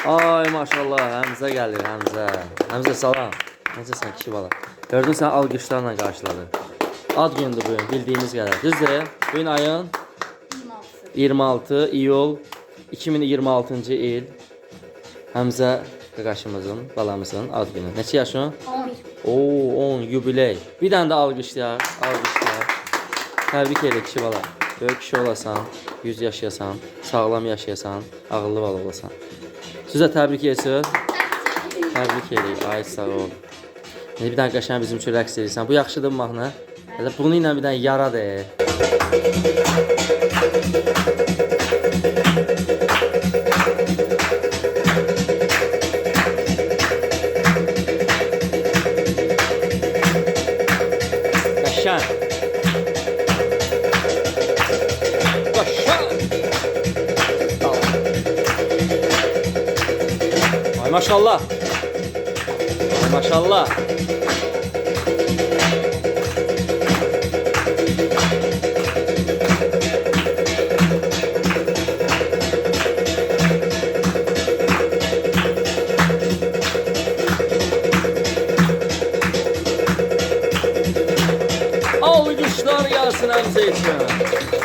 Ay maşallah, Həmzə gəlir, Həmzə. Həmzə salam. Necəsən kişi bala? Gördün sən alqışlarla qarşıladı. Ad gündür bugün, bildiyimiz qədər. Düzdür? Bugün ayın 26 iyul 2026-cı il. Həmzə qaqaşımızın, balamızın ad günü. Neçə yaşın? 11. Oo, 10 yubiley. Bir dənə də alqışlayar, alqışlayar. Təbrik elə kişi bala. Böyük kişi olasan, 100 yaşayasan, sağlam yaşayasan, ağıllı bala olasan. Sizə təbrik edirsiniz. Təbrik edirik. Ay sağ ol. Bir dənə qəşəng bizim üçün rəqs edirsən. Bu yaxşıdır mı mahnı? Hələ bunu ilə bir dənə yara de. Qəşəng. Qəşəng. Ay maşallah. Ay maşallah. Alqışlar gəlsin Həmzə üçün.